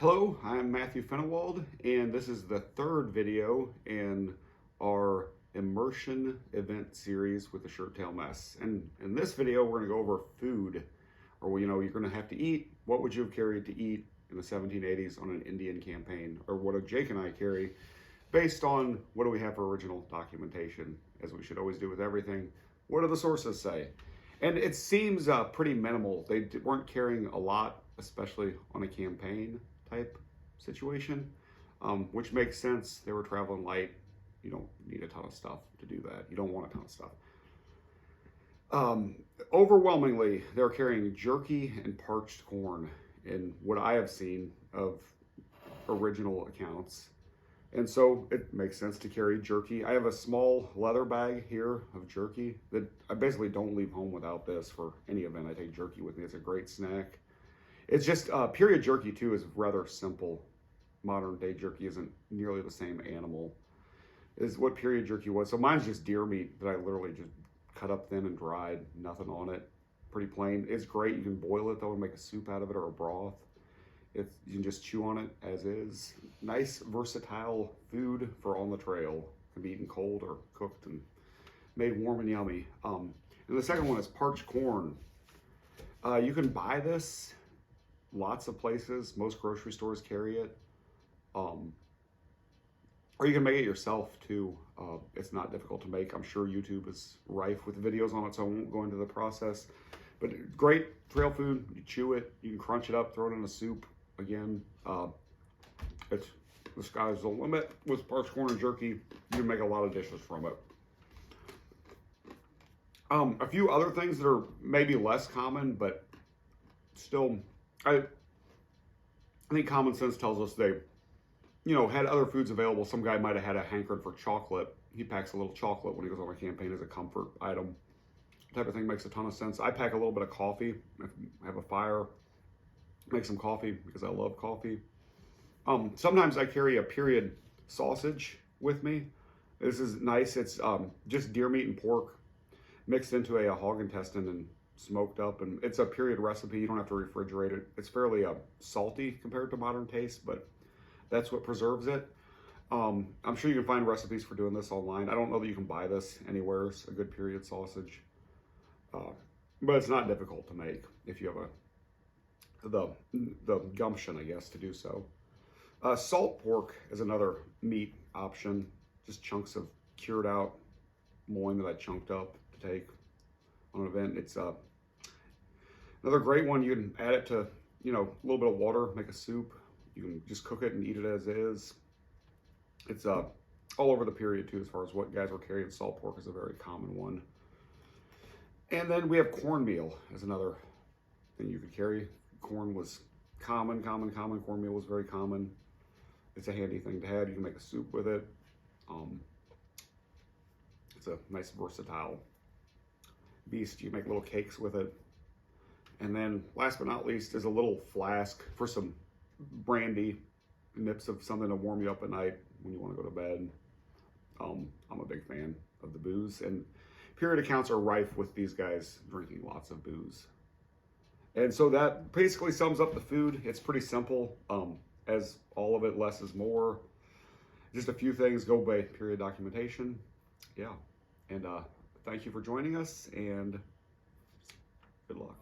Hello, I'm Matthew Fenewald, and this is the third video in our Immersion event series with the Shirttail mess. And in this video, we're going to go over food, or you're going to have to eat. What would you have carried to eat in the 1780s on an Indian campaign, or what did Jake and I carry, based on what do we have for original documentation, as we should always do with everything. What do the sources say? And it seems pretty minimal. They weren't carrying a lot, especially on a campaign type situation, which makes sense. They were traveling light. You don't need a ton of stuff to do that. You don't want a ton of stuff. Overwhelmingly, they're carrying jerky and parched corn in what I have seen of original accounts. And so it makes sense to carry jerky. I have a small leather bag here of jerky that I basically don't leave home without this for any event. I take jerky with me. It's a great snack. It's just, period jerky too is rather simple. Modern day jerky isn't nearly the same animal as what period jerky was. So mine's just deer meat that I literally just cut up thin and dried, nothing on it. Pretty plain. It's great. You can boil it though and make a soup out of it or a broth. You can just chew on it as is. Nice, versatile food for on the trail. Can be eaten cold or cooked and made warm and yummy. And the second one is parched corn. You can buy this lots of places. Most grocery stores carry it. Or you can make it yourself too. It's not difficult to make. I'm sure YouTube is rife with videos on it, so I won't go into the process. But great trail food. You chew it, you can crunch it up, throw it in a soup. Again, the sky's the limit with parched corn and jerky. You can make a lot of dishes from it. A few other things that are maybe less common, but still, I think common sense tells us they, had other foods available. Some guy might have had a hankering for chocolate. He packs a little chocolate when he goes on a campaign as a comfort item. Type of thing makes a ton of sense. I pack a little bit of coffee. I have a fire. Make some coffee because I love coffee. Sometimes I carry a period sausage with me. This is nice. It's just deer meat and pork mixed into a hog intestine and smoked up. And it's a period recipe. You don't have to refrigerate it. It's fairly salty compared to modern taste, but that's what preserves it. I'm sure you can find recipes for doing this online. I don't know that you can buy this anywhere. It's a good period sausage. But it's not difficult to make if you have the gumption, I guess, to do so. Salt pork is another meat option. Just chunks of cured out loin that I chunked up to take on an event. It's another great one. You can add it to, a little bit of water, make a soup. You can just cook it and eat it as is. It's all over the period too, as far as what guys were carrying. Salt pork is a very common one. And then we have cornmeal as another thing you could carry. Corn was common. Cornmeal was very common. It's a handy thing to have. You can make a soup with it. It's a nice versatile beast. You make little cakes with it. And then last but not least is a little flask for some brandy, nips of something to warm you up at night when you want to go to bed. I'm a big fan of the booze, and period accounts are rife with these guys drinking lots of booze. And so that basically sums up the food. It's pretty simple. As all of it, less is more. Just a few things, go by period documentation. Yeah. And thank you for joining us, and good luck.